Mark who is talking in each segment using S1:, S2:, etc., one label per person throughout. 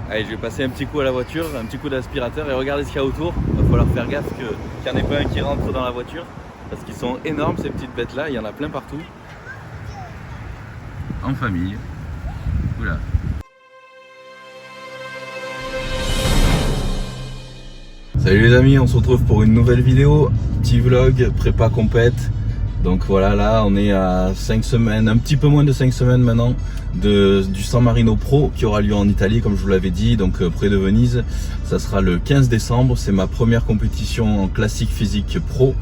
S1: Allez, je vais passer un petit coup à la voiture, un petit coup d'aspirateur et regarder ce qu'il y a autour. Il va falloir faire gaffe qu'il n'y en ait pas un qui rentre dans la voiture parce qu'ils sont énormes ces petites bêtes là, il y en a plein partout. En famille. Oula. Salut les amis, on se retrouve pour une nouvelle vidéo, petit vlog, prépa compète. Donc voilà, là on est à 5 semaines, un petit peu moins de 5 semaines maintenant du San Marino Pro qui aura lieu en Italie comme je vous l'avais dit, donc près de Venise. Ça sera le 15 décembre, c'est ma première compétition en classique physique pro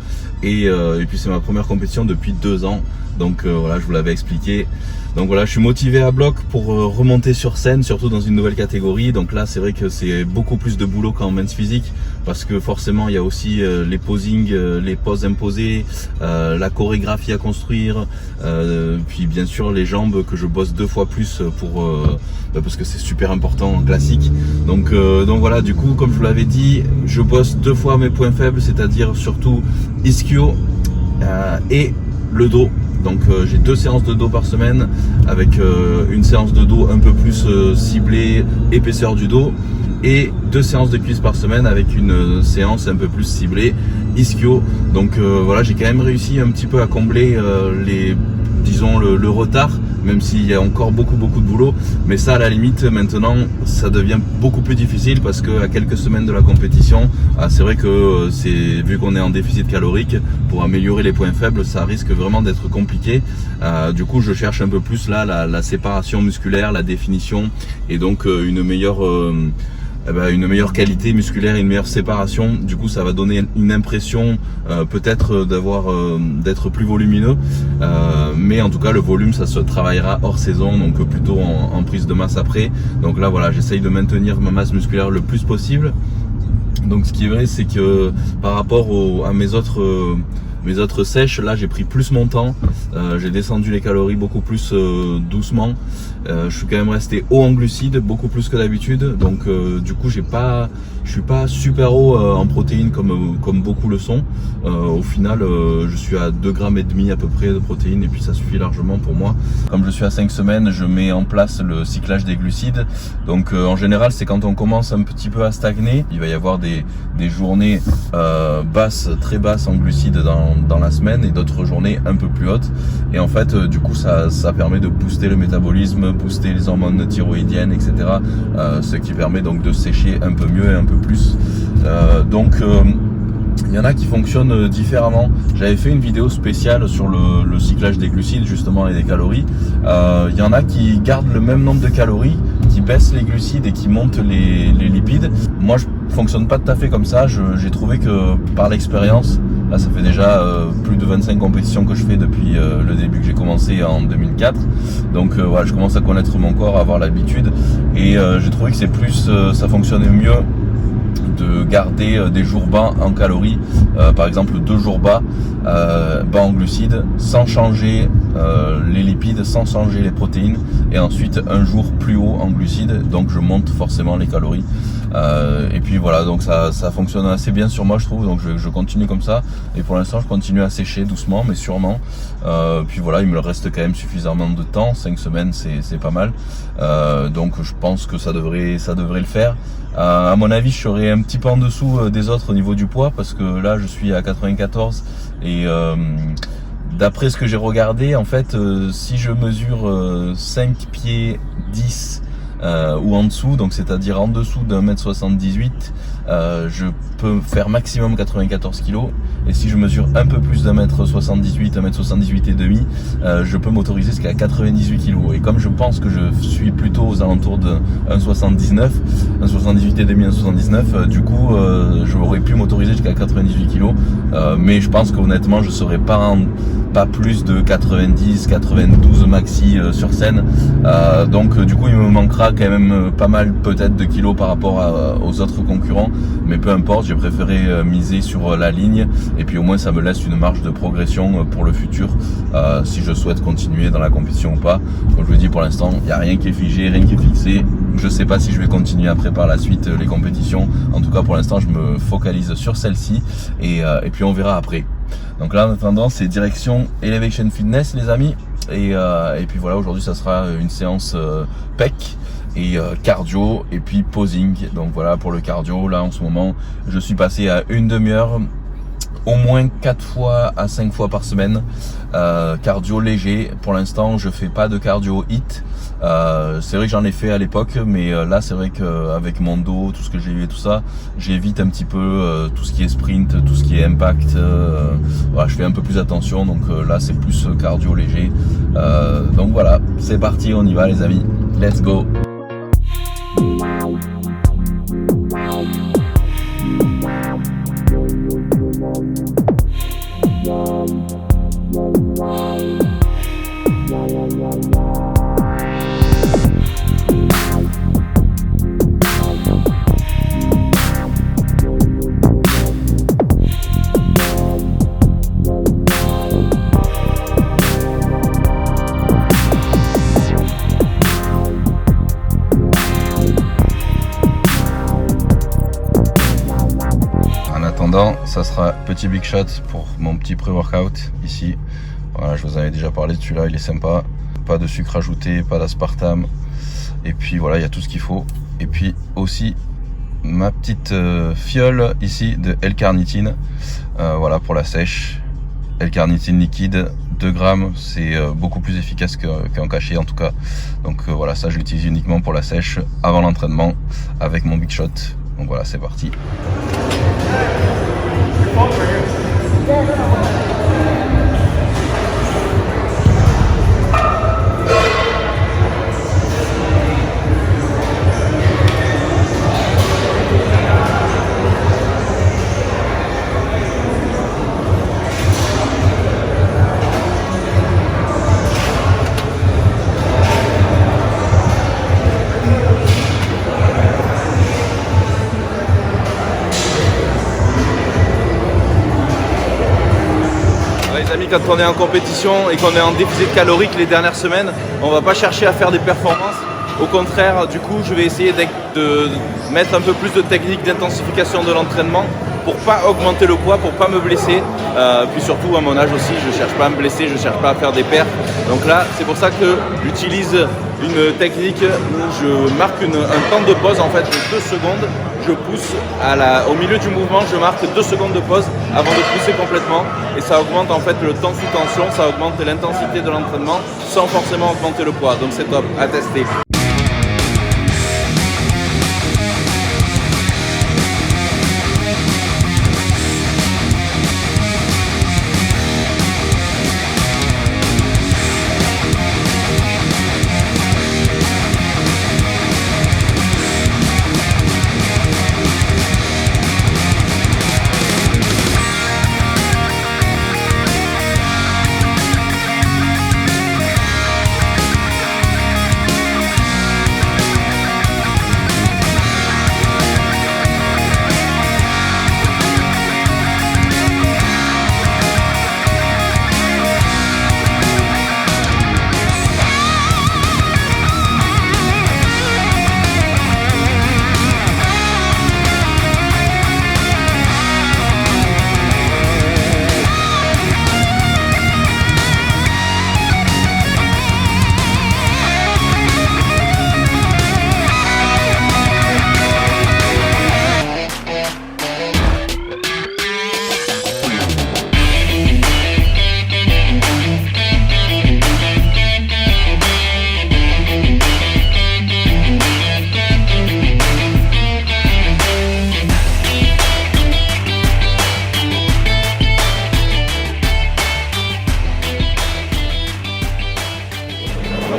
S1: et puis c'est ma première compétition depuis 2 ans. Donc voilà, je vous l'avais expliqué. Donc voilà, je suis motivé à bloc pour remonter sur scène, surtout dans une nouvelle catégorie. Donc là, c'est vrai que c'est beaucoup plus de boulot qu'en men's physique parce que forcément, il y a aussi les posings, les poses imposées, la chorégraphie à construire, puis bien sûr les jambes que je bosse 2 fois plus parce que c'est super important en classique. Donc voilà, du coup, comme je vous l'avais dit, je bosse 2 fois mes points faibles, c'est-à-dire surtout ischio et le dos. Donc j'ai 2 séances de dos par semaine avec une séance de dos un peu plus ciblée, épaisseur du dos, et 2 séances de cuisses par semaine avec une séance un peu plus ciblée, ischio. Donc voilà, j'ai quand même réussi un petit peu à combler le retard, même s'il y a encore beaucoup de boulot. Mais ça, à la limite, maintenant, ça devient beaucoup plus difficile parce que à quelques semaines de la compétition, c'est vrai que vu qu'on est en déficit calorique, pour améliorer les points faibles, ça risque vraiment d'être compliqué. Du coup, je cherche un peu plus là la séparation musculaire, la définition et donc une meilleure qualité musculaire et une meilleure séparation. Du coup, ça va donner une impression peut-être d'être plus volumineux, mais en tout cas le volume ça se travaillera hors saison, donc plutôt en prise de masse après. Donc là voilà, j'essaye de maintenir ma masse musculaire le plus possible. Donc ce qui est vrai, c'est que par rapport à mes autres sèches, là j'ai pris plus mon temps, j'ai descendu les calories beaucoup plus doucement, je suis quand même resté haut en glucides, beaucoup plus que d'habitude, donc du coup je suis pas super haut en protéines comme beaucoup le sont. Au final je suis à 2,5 grammes à peu près de protéines et puis ça suffit largement pour moi. Comme je suis à 5 semaines, je mets en place le cyclage des glucides, donc en général c'est quand on commence un petit peu à stagner, il va y avoir des journées très basses en glucides dans la semaine et d'autres journées un peu plus hautes, et en fait du coup ça permet de booster le métabolisme, booster les hormones thyroïdiennes, etc., ce qui permet donc de sécher un peu mieux et un peu plus. Il y en a qui fonctionnent différemment. J'avais fait une vidéo spéciale sur le cyclage des glucides justement et des calories. Il y en a qui gardent le même nombre de calories, qui baissent les glucides et qui montent les lipides. Moi je fonctionne pas tout à fait comme ça. J'ai trouvé que par l'expérience, là ça fait déjà plus de 25 compétitions que je fais depuis le début que j'ai commencé en 2004. Donc voilà, je commence à connaître mon corps, à avoir l'habitude, et j'ai trouvé que ça fonctionnait mieux de garder des jours bas en calories, par exemple 2 jours bas en glucides, sans changer les lipides, sans changer les protéines, et ensuite un jour plus haut en glucides, donc je monte forcément les calories. Et puis voilà, donc ça fonctionne assez bien sur moi je trouve, donc je continue comme ça, et pour l'instant je continue à sécher doucement mais sûrement. Puis voilà, il me reste quand même suffisamment de temps, 5 semaines c'est pas mal, donc je pense que ça devrait le faire. À mon avis je serai un petit peu en dessous des autres au niveau du poids, parce que là je suis à 94 et d'après ce que j'ai regardé, en fait si je mesure 5 pieds 10 ou en dessous, donc c'est-à-dire en dessous d'1m78, je peux faire maximum 94 kg, et si je mesure un peu plus d'1m78, 1m78 et demi, je peux m'autoriser jusqu'à 98 kg, et comme je pense que je suis plutôt aux alentours de 1,78 et demi, 1,79, du coup j'aurais pu m'autoriser jusqu'à 98 kg, mais je pense qu'honnêtement je serais pas plus de 90, 92 maxi sur scène, donc du coup il me manquera quand même pas mal peut-être de kilos par rapport aux autres concurrents, mais peu importe, j'ai préféré miser sur la ligne, et puis au moins ça me laisse une marge de progression pour le futur, si je souhaite continuer dans la compétition ou pas. Comme je vous dis, pour l'instant il n'y a rien qui est figé, rien qui est fixé. Je sais pas si je vais continuer après par la suite les compétitions. En tout cas pour l'instant je me focalise sur celle-ci, et puis on verra après. Donc là en attendant c'est direction Elevation Fitness les amis, et puis voilà, aujourd'hui ça sera une séance PEC et cardio et puis posing. Donc voilà pour le cardio. Là en ce moment je suis passé à une demi-heure au moins 4 fois à 5 fois par semaine, cardio léger. Pour l'instant je fais pas de cardio HIIT. C'est vrai que j'en ai fait à l'époque, mais là c'est vrai qu'avec mon dos, tout ce que j'ai eu et tout ça, j'évite un petit peu tout ce qui est sprint, tout ce qui est impact. Voilà, je fais un peu plus attention, donc là c'est plus cardio léger. Donc voilà, c'est parti, on y va les amis, let's go. Ça sera petit big shot pour mon petit pré-workout ici. Voilà, je vous en avais déjà parlé de celui-là, il est sympa. Pas de sucre ajouté, pas d'aspartame. Et puis voilà, il y a tout ce qu'il faut. Et puis aussi ma petite fiole ici de L-carnitine. Voilà pour la sèche. L-carnitine liquide, 2 grammes, c'est beaucoup plus efficace qu'en cachet en tout cas. Donc voilà, ça je l'utilise uniquement pour la sèche avant l'entraînement avec mon big shot. Donc voilà, c'est parti. Quand on est en compétition et qu'on est en déficit calorique les dernières semaines, on va pas chercher à faire des performances. Au contraire, du coup, je vais essayer de mettre un peu plus de technique d'intensification de l'entraînement pour pas augmenter le poids, pour pas me blesser. Puis surtout à mon âge aussi, je cherche pas à me blesser, je cherche pas à faire des perfs. Donc là, c'est pour ça que j'utilise une technique où je marque un temps de pause en fait de 2 secondes. Je pousse au milieu du mouvement, je marque 2 secondes de pause avant de pousser complètement et ça augmente en fait le temps sous tension, ça augmente l'intensité de l'entraînement sans forcément augmenter le poids. Donc c'est top, à tester.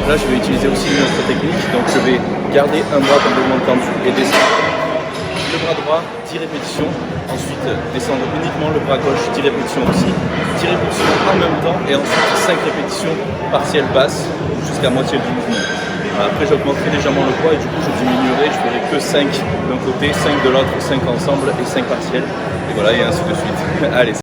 S1: Là, je vais utiliser aussi une autre technique. Donc, je vais garder un bras dans le mouvement tendu et descendre. Le bras droit, 10 répétitions. Ensuite, descendre uniquement le bras gauche, 10 répétitions aussi. 10 répétitions en même temps. Et ensuite, 5 répétitions partielles basses jusqu'à moitié du mouvement. Après, j'augmenterai légèrement le poids et du coup, je diminuerai. Je ferai que 5 d'un côté, 5 de l'autre, 5 ensemble et 5 partiels. Et voilà, et ainsi de suite. Allez.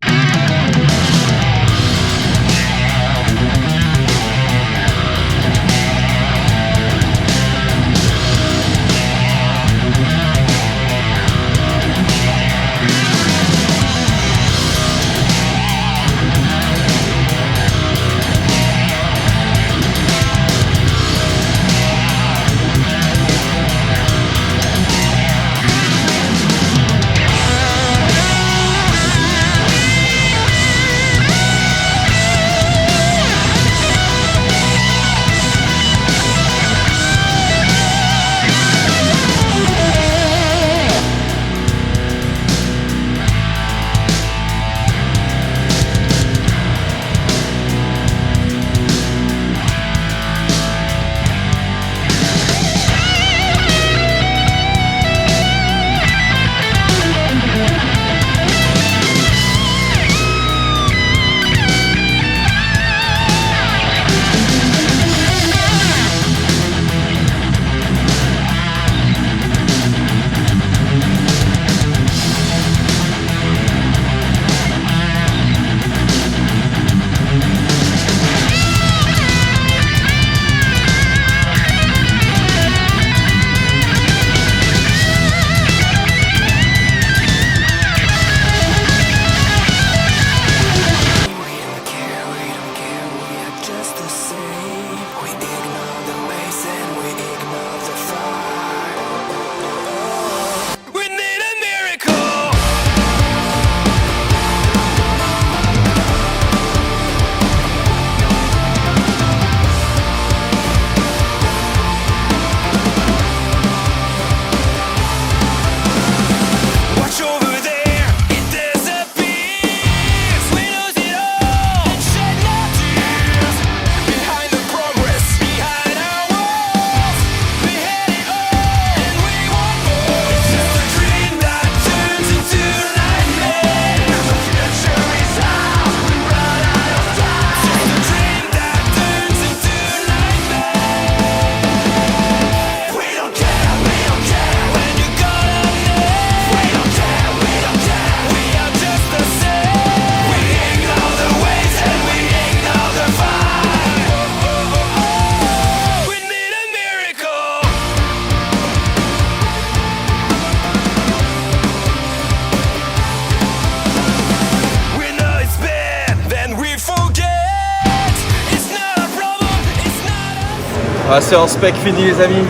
S1: Séance spec finie les amis.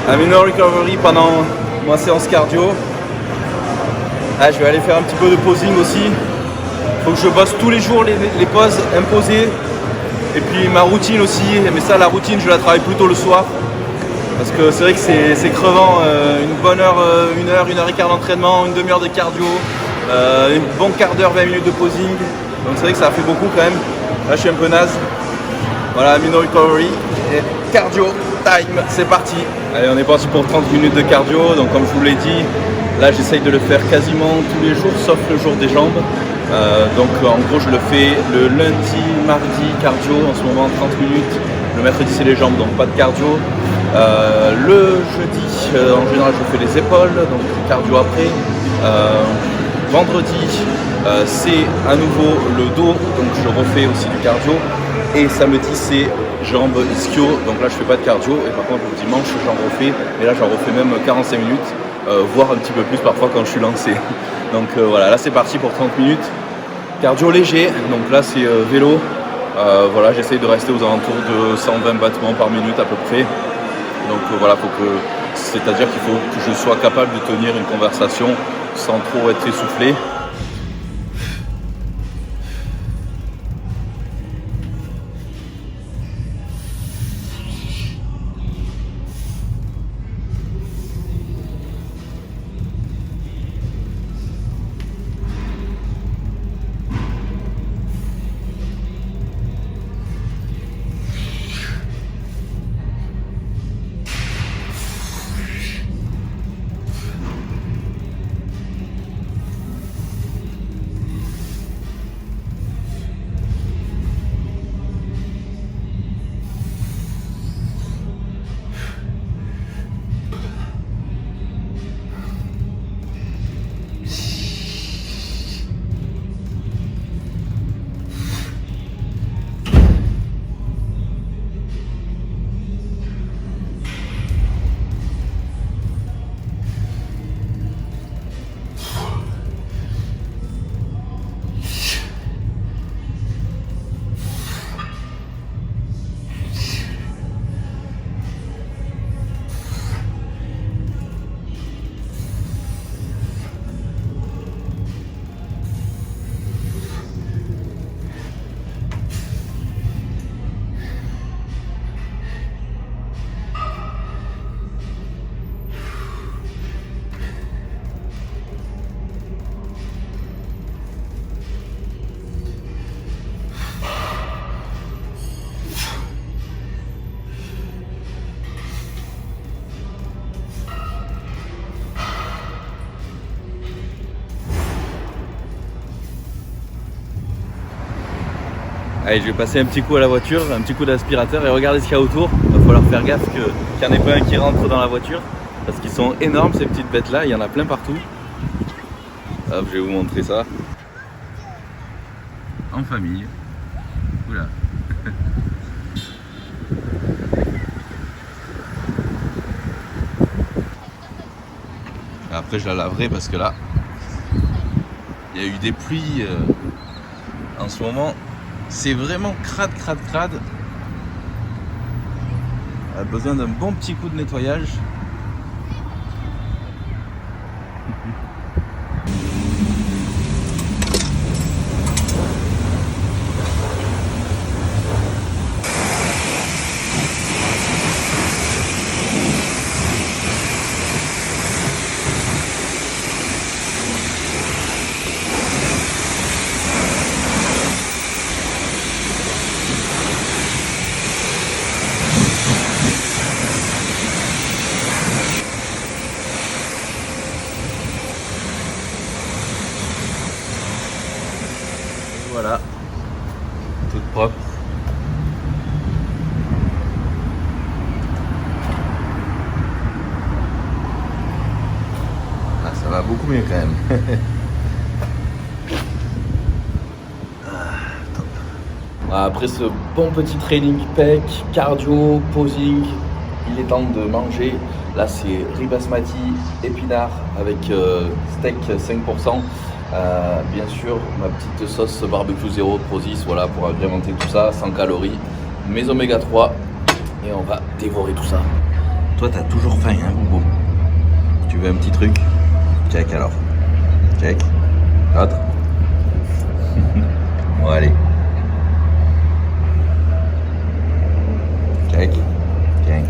S1: Amino recovery pendant ma séance cardio. Je vais aller faire un petit peu de posing aussi. Faut que je bosse tous les jours les poses imposées. Et puis ma routine aussi, mais ça la routine je la travaille plutôt le soir. Parce que c'est vrai que c'est crevant, une bonne heure, une heure et quart d'entraînement, une demi-heure de cardio, un bon quart d'heure, 20 minutes de posing. Donc c'est vrai que ça fait beaucoup quand même. Là je suis un peu naze. Voilà, amino recovery et cardio time, c'est parti. Allez, on est parti pour 30 minutes de cardio. Donc comme je vous l'ai dit, là j'essaye de le faire quasiment tous les jours, sauf le jour des jambes. Donc en gros je le fais le lundi, mardi cardio, en ce moment 30 minutes. Le mercredi c'est les jambes, donc pas de cardio. Le jeudi, en général je fais les épaules, donc cardio après. Vendredi, c'est à nouveau le dos, donc je refais aussi du cardio. Et samedi, c'est jambes ischio, donc là je fais pas de cardio. Et par contre, le dimanche, j'en refais, mais là j'en refais même 45 minutes, voire un petit peu plus parfois quand je suis lancé. Donc voilà, là c'est parti pour 30 minutes. Cardio léger, donc là c'est vélo. Voilà, j'essaye de rester aux alentours de 120 battements par minute à peu près. Donc voilà, c'est-à-dire qu'il faut que je sois capable de tenir une conversation sans trop être essoufflé. Allez, je vais passer un petit coup à la voiture, un petit coup d'aspirateur et regarder ce qu'il y a autour. Il va falloir faire gaffe qu'il n'y en ait pas un qui rentre dans la voiture parce qu'ils sont énormes ces petites bêtes là, il y en a plein partout. Hop, je vais vous montrer ça. En famille. Oula. Après je la laverai parce que là, il y a eu des pluies en ce moment. C'est vraiment crade. Elle a besoin d'un bon petit coup de nettoyage. Voilà, toute propre. Ah, ça va beaucoup mieux quand même. Top. Après ce bon petit training pec, cardio, posing, il est temps de manger. Là c'est riz basmati, épinards avec steak 5%. Bien sûr, ma petite sauce barbecue zéro Prozis, voilà, pour agrémenter tout ça, 100 calories, mes oméga 3 Et on va dévorer tout ça. Toi, t'as toujours faim, hein, Boubou? Tu veux un petit truc? Check alors. Check. Autre. Bon, allez. Check. Tiens.